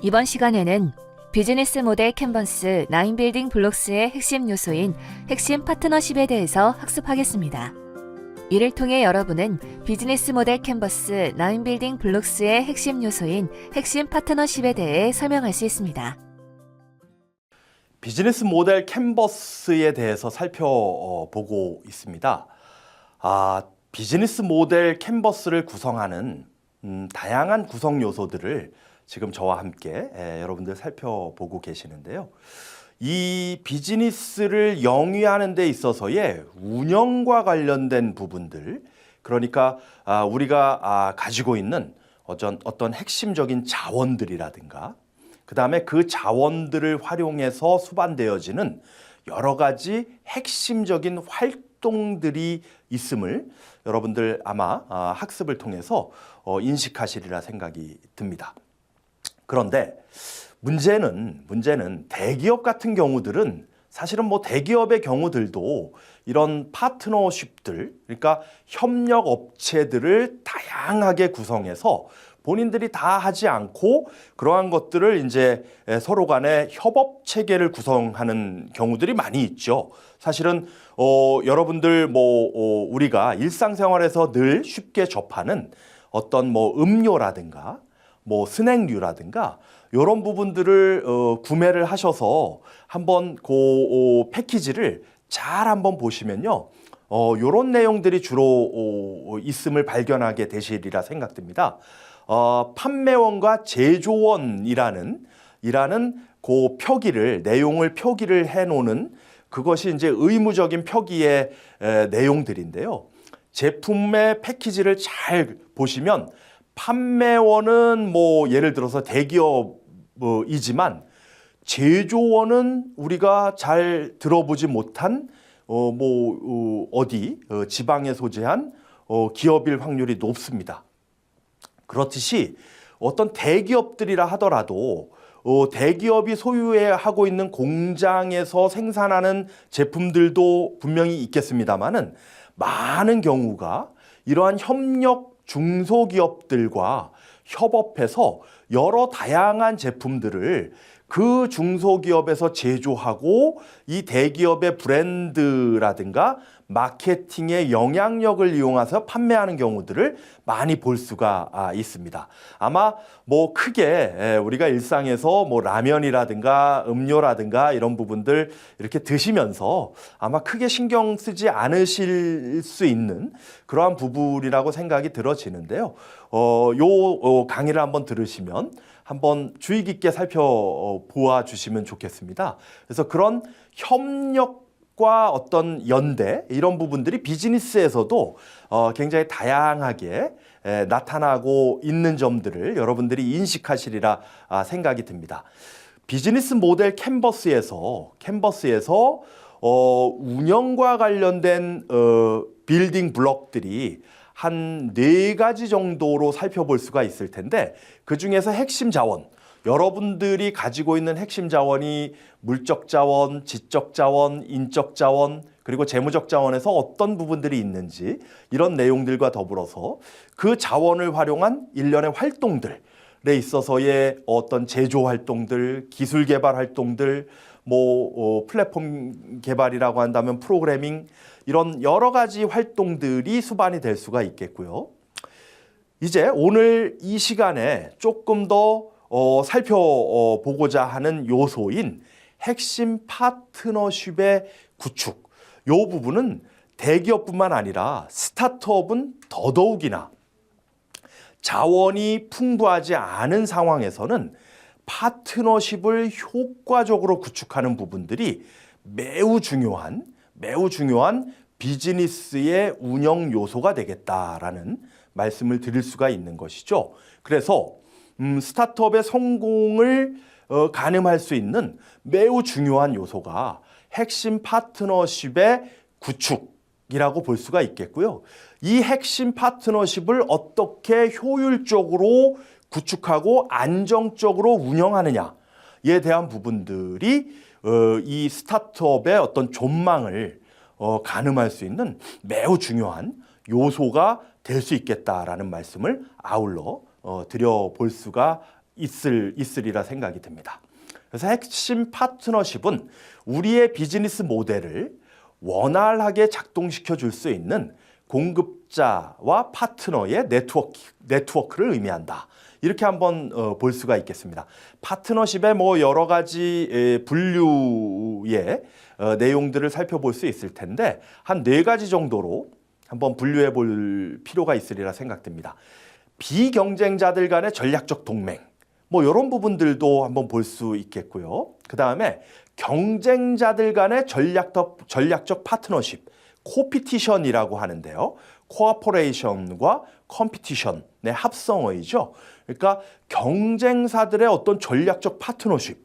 이번 시간에는 비즈니스 모델 캔버스 9빌딩 블록스의 핵심 요소인 핵심 파트너십에 대해서 학습하겠습니다. 이를 통해 여러분은 비즈니스 모델 캔버스 9빌딩 블록스의 핵심 요소인 핵심 파트너십에 대해 설명할 수 있습니다. 비즈니스 모델 캔버스에 대해서 살펴보고 있습니다. 비즈니스 모델 캔버스를 구성하는 다양한 구성 요소들을 지금 저와 함께 여러분들 살펴보고 계시는데요. 이 비즈니스를 영위하는 데 있어서의 운영과 관련된 부분들, 그러니까 우리가 가지고 있는 어떤 핵심적인 자원들이라든가, 그 다음에 그 자원들을 활용해서 수반되어지는 여러 가지 핵심적인 활동들이 있음을 여러분들 아마 학습을 통해서 인식하시리라 생각이 듭니다. 그런데 문제는 대기업 같은 경우들은 사실은 대기업의 경우들도 이런 파트너십들, 그러니까 협력 업체들을 다양하게 구성해서 본인들이 다 하지 않고 그러한 것들을 이제 서로 간에 협업 체계를 구성하는 경우들이 많이 있죠. 사실은 여러분들 우리가 일상생활에서 늘 쉽게 접하는 어떤 음료라든가 스낵류라든가 이런 부분들을 구매를 하셔서 한번 그 패키지를 잘 한번 보시면요. 이런 내용들이 주로 있음을 발견하게 되시리라 생각됩니다. 판매원과 제조원이라는 그 내용을 표기를 해놓는 그것이 이제 의무적인 표기의 내용들인데요. 제품의 패키지를 잘 보시면 판매원은 예를 들어서 대기업이지만 제조원은 우리가 잘 들어보지 못한 지방에 소재한 기업일 확률이 높습니다. 그렇듯이 어떤 대기업들이라 하더라도 대기업이 소유하고 있는 공장에서 생산하는 제품들도 분명히 있겠습니다만은 많은 경우가 이러한 협력 중소기업들과 협업해서 여러 다양한 제품들을 그 중소기업에서 제조하고 이 대기업의 브랜드라든가 마케팅의 영향력을 이용해서 판매하는 경우들을 많이 볼 수가 있습니다. 아마 크게 우리가 일상에서 라면이라든가 음료라든가 이런 부분들 이렇게 드시면서 아마 크게 신경 쓰지 않으실 수 있는 그러한 부분이라고 생각이 들어지는데요. 요 강의를 한번 들으시면 한번 주의 깊게 살펴보아 주시면 좋겠습니다. 그래서 그런 협력과 어떤 연대 이런 부분들이 비즈니스에서도 굉장히 다양하게 나타나고 있는 점들을 여러분들이 인식하시리라 생각이 듭니다. 비즈니스 모델 캔버스에서 운영과 관련된 빌딩 블록들이 한 4가지 정도로 살펴볼 수가 있을 텐데 그 중에서 핵심 자원, 여러분들이 가지고 있는 핵심 자원이 물적 자원, 지적 자원, 인적 자원, 그리고 재무적 자원에서 어떤 부분들이 있는지 이런 내용들과 더불어서 그 자원을 활용한 일련의 활동들에 있어서의 어떤 제조 활동들, 기술 개발 활동들, 플랫폼 개발이라고 한다면 프로그래밍, 이런 여러 가지 활동들이 수반이 될 수가 있겠고요. 이제 오늘 이 시간에 조금 더 살펴보고자 하는 요소인 핵심 파트너십의 구축, 이 부분은 대기업뿐만 아니라 스타트업은 더더욱이나 자원이 풍부하지 않은 상황에서는 파트너십을 효과적으로 구축하는 부분들이 매우 중요한 비즈니스의 운영 요소가 되겠다라는 말씀을 드릴 수가 있는 것이죠. 그래서 스타트업의 성공을 가늠할 수 있는 매우 중요한 요소가 핵심 파트너십의 구축이라고 볼 수가 있겠고요. 이 핵심 파트너십을 어떻게 효율적으로 구축하고 안정적으로 운영하느냐에 대한 부분들이 이 스타트업의 어떤 전망을 가늠할 수 있는 매우 중요한 요소가 될 수 있겠다라는 말씀을 아울러 드려볼 수가 있으리라 생각이 듭니다. 그래서 핵심 파트너십은 우리의 비즈니스 모델을 원활하게 작동시켜 줄 수 있는 공급자와 파트너의 네트워크를 의미한다. 이렇게 한번 볼 수가 있겠습니다. 파트너십의 뭐 여러 가지 분류의 내용들을 살펴볼 수 있을 텐데 한 4가지 정도로 한번 분류해 볼 필요가 있으리라 생각됩니다. 비경쟁자들 간의 전략적 동맹, 뭐 이런 부분들도 한번 볼 수 있겠고요. 그 다음에 경쟁자들 간의 전략적 파트너십, 코피티션이라고 하는데요. 코어포레이션과 컴피티션의 합성어이죠. 그러니까 경쟁사들의 어떤 전략적 파트너십,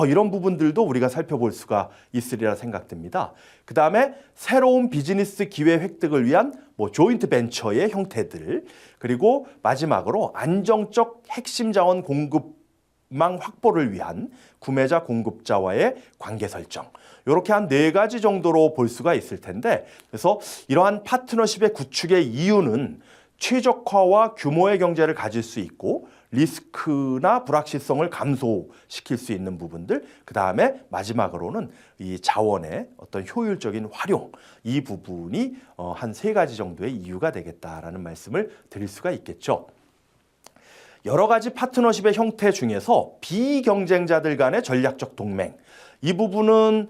이런 부분들도 우리가 살펴볼 수가 있으리라 생각됩니다. 그 다음에 새로운 비즈니스 기회 획득을 위한 뭐 조인트 벤처의 형태들, 그리고 마지막으로 안정적 핵심 자원 공급망 확보를 위한 구매자 공급자와의 관계 설정. 이렇게 한 4가지 정도로 볼 수가 있을 텐데, 그래서 이러한 파트너십의 구축의 이유는 최적화와 규모의 경제를 가질 수 있고 리스크나 불확실성을 감소시킬 수 있는 부분들, 그 다음에 마지막으로는 이 자원의 어떤 효율적인 활용, 이 부분이 한 3가지 정도의 이유가 되겠다라는 말씀을 드릴 수가 있겠죠. 여러 가지 파트너십의 형태 중에서 비경쟁자들 간의 전략적 동맹, 이 부분은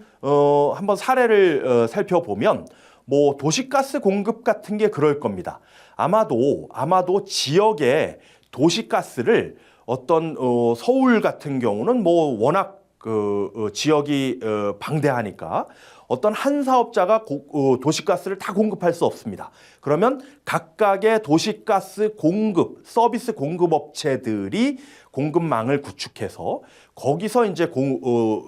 한번 사례를 살펴보면 뭐 도시가스 공급 같은 게 그럴 겁니다. 아마도 지역의 도시가스를 어떤 서울 같은 경우는 뭐 워낙 지역이 방대하니까 어떤 한 사업자가 도시가스를 다 공급할 수 없습니다. 그러면 각각의 도시가스 공급, 서비스 공급업체들이 공급망을 구축해서 거기서 이제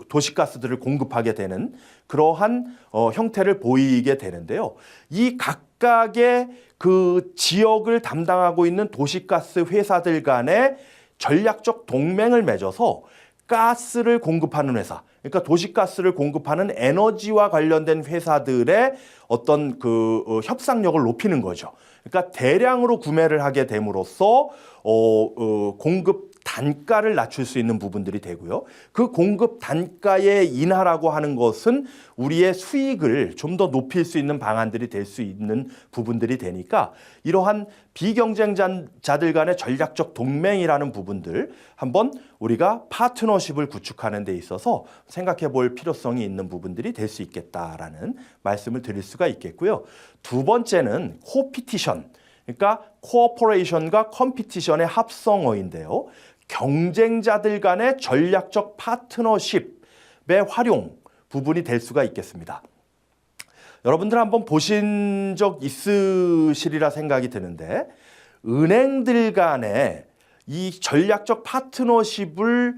도시가스들을 공급하게 되는 그러한 형태를 보이게 되는데요. 이 각각의 그 지역을 담당하고 있는 도시가스 회사들 간의 전략적 동맹을 맺어서 가스를 공급하는 회사, 그러니까 도시가스를 공급하는 에너지와 관련된 회사들의 어떤 그 협상력을 높이는 거죠. 그러니까 대량으로 구매를 하게 됨으로써 공급 단가를 낮출 수 있는 부분들이 되고요. 그 공급 단가의 인하라고 하는 것은 우리의 수익을 좀 더 높일 수 있는 방안들이 될 수 있는 부분들이 되니까 이러한 비경쟁자들 간의 전략적 동맹이라는 부분들 한번 우리가 파트너십을 구축하는 데 있어서 생각해 볼 필요성이 있는 부분들이 될 수 있겠다라는 말씀을 드릴 수가 있겠고요. 2번째는 코피티션, 그러니까 코어포레이션과 컴피티션의 합성어인데요. 경쟁자들 간의 전략적 파트너십의 활용 부분이 될 수가 있겠습니다. 여러분들 한번 보신 적 있으시리라 생각이 드는데 은행들 간의 이 전략적 파트너십을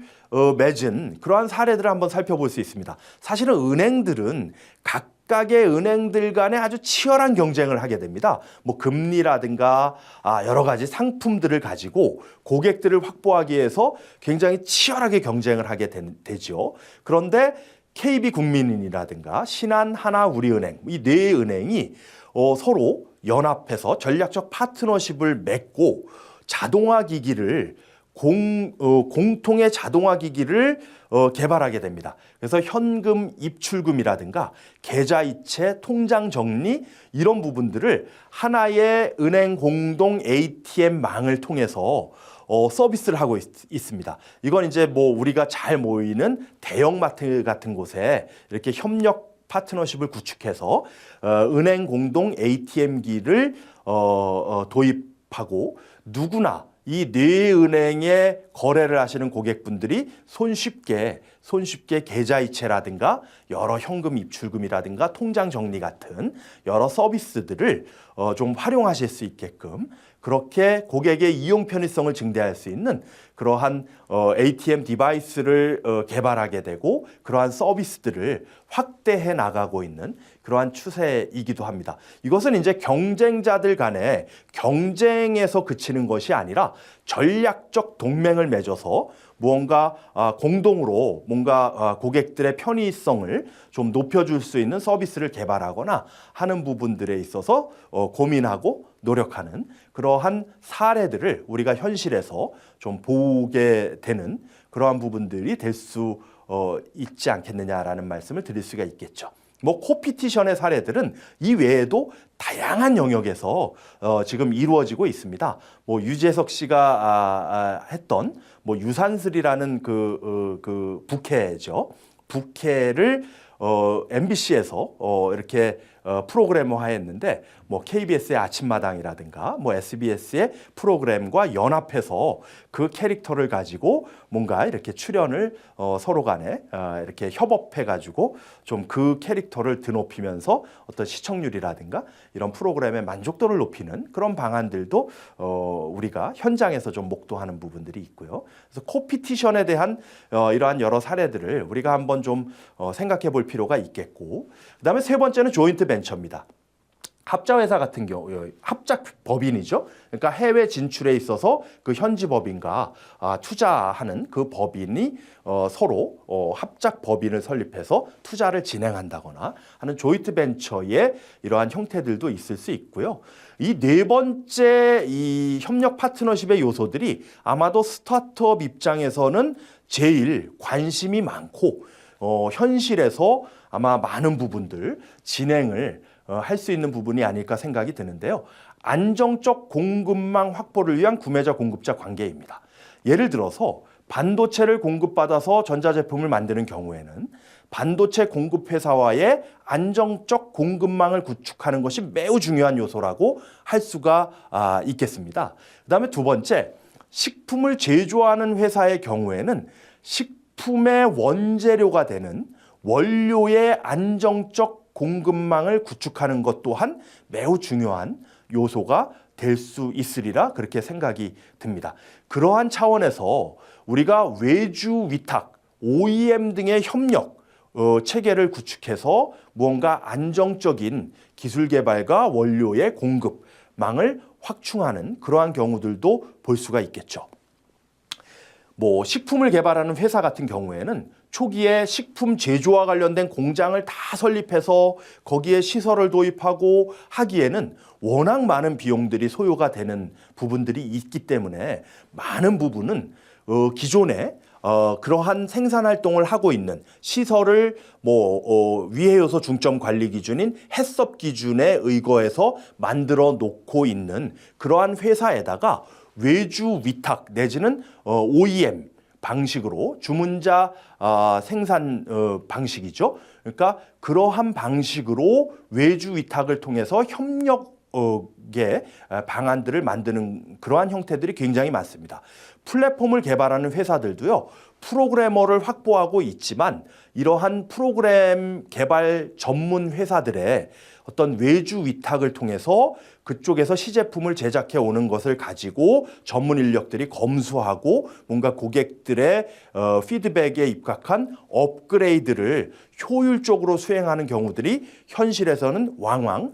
맺은 그러한 사례들을 한번 살펴볼 수 있습니다. 사실은 은행들은 각각의 은행들 간에 아주 치열한 경쟁을 하게 됩니다. 뭐 금리라든가 여러 가지 상품들을 가지고 고객들을 확보하기 위해서 굉장히 치열하게 경쟁을 하게 되죠. 그런데 KB국민은행이라든가 신한, 하나, 우리은행 이 4은행이 서로 연합해서 전략적 파트너십을 맺고 자동화 기기를 공통의 자동화 기기를 개발하게 됩니다. 그래서 현금 입출금이라든가 계좌이체, 통장 정리 이런 부분들을 하나의 은행 공동 ATM망을 통해서 서비스를 하고 있습니다. 이건 이제 뭐 우리가 잘 모이는 대형마트 같은 곳에 이렇게 협력 파트너십을 구축해서 은행 공동 ATM기를 도입하고 누구나 이 4은행에 거래를 하시는 고객분들이 손쉽게 계좌이체라든가 여러 현금 입출금이라든가 통장 정리 같은 여러 서비스들을 좀 활용하실 수 있게끔 그렇게 고객의 이용 편의성을 증대할 수 있는 그러한 ATM 디바이스를 개발하게 되고 그러한 서비스들을 확대해 나가고 있는 그러한 추세이기도 합니다. 이것은 이제 경쟁자들 간의 경쟁에서 그치는 것이 아니라 전략적 동맹을 맺어서 무언가 공동으로 뭔가 고객들의 편의성을 좀 높여줄 수 있는 서비스를 개발하거나 하는 부분들에 있어서 고민하고 노력하는 그러한 사례들을 우리가 현실에서 좀 보게 되는 그러한 부분들이 될 수 있지 않겠느냐라는 말씀을 드릴 수가 있겠죠. 뭐 코피티션의 사례들은 이 외에도 다양한 영역에서 지금 이루어지고 있습니다. 뭐 유재석 씨가 했던 뭐 유산슬이라는 그 부캐죠. 부캐를 MBC에서 이렇게 프로그래머화했는데 뭐 KBS의 아침마당이라든가 뭐 SBS의 프로그램과 연합해서 그 캐릭터를 가지고 뭔가 이렇게 출연을 서로 간에 이렇게 협업해 가지고 좀 그 캐릭터를 드높이면서 어떤 시청률이라든가 이런 프로그램의 만족도를 높이는 그런 방안들도 우리가 현장에서 좀 목도하는 부분들이 있고요. 그래서 코피티션에 대한 이러한 여러 사례들을 우리가 한번 좀 생각해 볼 필요가 있겠고, 그다음에 세 번째는 조인트 벤처입니다. 합자회사 같은 경우 합작 법인이죠. 그러니까 해외 진출에 있어서 그 현지 법인과 투자하는 그 법인이 서로 합작 법인을 설립해서 투자를 진행한다거나 하는 조인트 벤처의 이러한 형태들도 있을 수 있고요. 이 네 번째 이 협력 파트너십의 요소들이 아마도 스타트업 입장에서는 제일 관심이 많고 현실에서 아마 많은 부분들 진행을 할 수 있는 부분이 아닐까 생각이 드는데요. 안정적 공급망 확보를 위한 구매자 공급자 관계입니다. 예를 들어서 반도체를 공급받아서 전자제품을 만드는 경우에는 반도체 공급회사와의 안정적 공급망을 구축하는 것이 매우 중요한 요소라고 할 수가 있겠습니다. 그다음에 두 번째, 식품을 제조하는 회사의 경우에는 식품의 원재료가 되는 원료의 안정적 공급망을 구축하는 것 또한 매우 중요한 요소가 될 수 있으리라 그렇게 생각이 듭니다. 그러한 차원에서 우리가 외주 위탁, OEM 등의 협력 체계를 구축해서 무언가 안정적인 기술 개발과 원료의 공급망을 확충하는 그러한 경우들도 볼 수가 있겠죠. 뭐 식품을 개발하는 회사 같은 경우에는 초기에 식품 제조와 관련된 공장을 다 설립해서 거기에 시설을 도입하고 하기에는 워낙 많은 비용들이 소요가 되는 부분들이 있기 때문에 많은 부분은 기존에 그러한 생산 활동을 하고 있는 시설을 위해 요소 중점 관리 기준인 해썹 기준에 의거해서 만들어 놓고 있는 그러한 회사에다가 외주 위탁 내지는 OEM 방식으로 주문자 생산 방식이죠. 그러니까 그러한 방식으로 외주 위탁을 통해서 협력의 방안들을 만드는 그러한 형태들이 굉장히 많습니다. 플랫폼을 개발하는 회사들도요, 프로그래머를 확보하고 있지만 이러한 프로그램 개발 전문 회사들의 어떤 외주 위탁을 통해서 그쪽에서 시제품을 제작해 오는 것을 가지고 전문 인력들이 검수하고 뭔가 고객들의 피드백에 입각한 업그레이드를 효율적으로 수행하는 경우들이 현실에서는 왕왕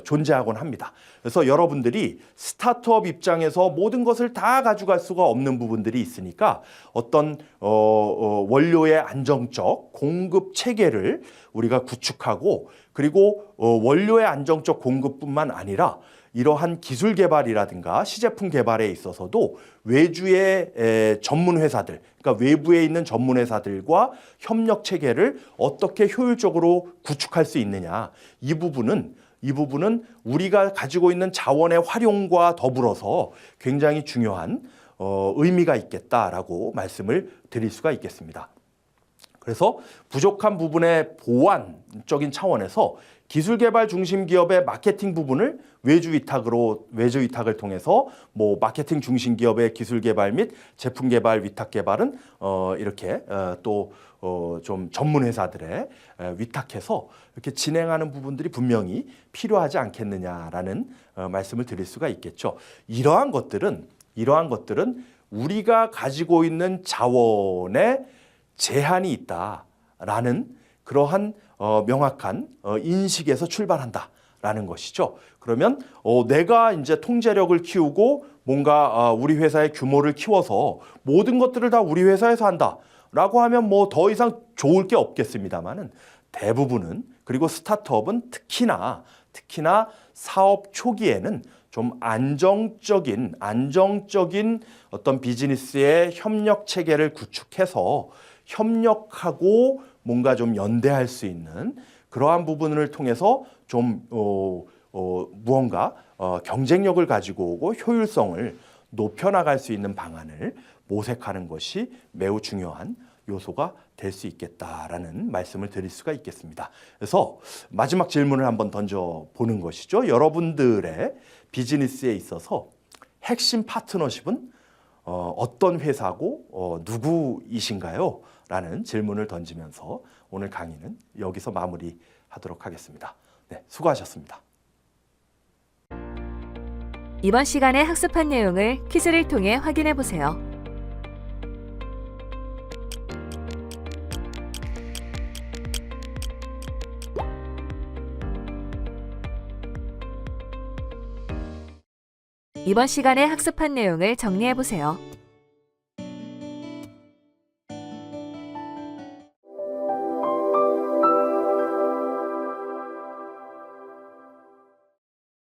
존재하곤 합니다. 그래서 여러분들이 스타트업 입장에서 모든 것을 다 가져갈 수가 없는 부분들이 있으니까 어떤 원료의 안정적 공급 체계를 우리가 구축하고, 그리고 원료의 안정적 공급뿐만 아니라 이러한 기술 개발이라든가 시제품 개발에 있어서도 외주의 전문 회사들, 그러니까 외부에 있는 전문 회사들과 협력 체계를 어떻게 효율적으로 구축할 수 있느냐, 이 부분은 우리가 가지고 있는 자원의 활용과 더불어서 굉장히 중요한 의미가 있겠다라고 말씀을 드릴 수가 있겠습니다. 그래서 부족한 부분의 보완적인 차원에서 기술개발 중심 기업의 마케팅 부분을 외주 위탁을 통해서 뭐 마케팅 중심 기업의 기술 개발 및 제품 개발 위탁 개발은 이렇게 또 좀 전문 회사들에 위탁해서 이렇게 진행하는 부분들이 분명히 필요하지 않겠느냐라는 말씀을 드릴 수가 있겠죠. 이러한 것들은 우리가 가지고 있는 자원에 제한이 있다라는 그러한 명확한 인식에서 출발한다라는 것이죠. 그러면 내가 이제 통제력을 키우고 뭔가 우리 회사의 규모를 키워서 모든 것들을 다 우리 회사에서 한다라고 하면 뭐 더 이상 좋을 게 없겠습니다만은 대부분은, 그리고 스타트업은 특히나 사업 초기에는 좀 안정적인 어떤 비즈니스의 협력 체계를 구축해서 협력하고 뭔가 좀 연대할 수 있는 그러한 부분을 통해서 좀 무언가 경쟁력을 가지고 오고 효율성을 높여나갈 수 있는 방안을 모색하는 것이 매우 중요한 요소가 될 수 있겠다라는 말씀을 드릴 수가 있겠습니다. 그래서 마지막 질문을 한번 던져보는 것이죠. 여러분들의 비즈니스에 있어서 핵심 파트너십은 어떤 회사고 누구이신가요? 라는 질문을 던지면서 오늘 강의는 여기서 마무리하도록 하겠습니다. 네, 수고하셨습니다. 이번 시간에 학습한 내용을 퀴즈를 통해 확인해 보세요. 이번 시간에 학습한 내용을 정리해 보세요.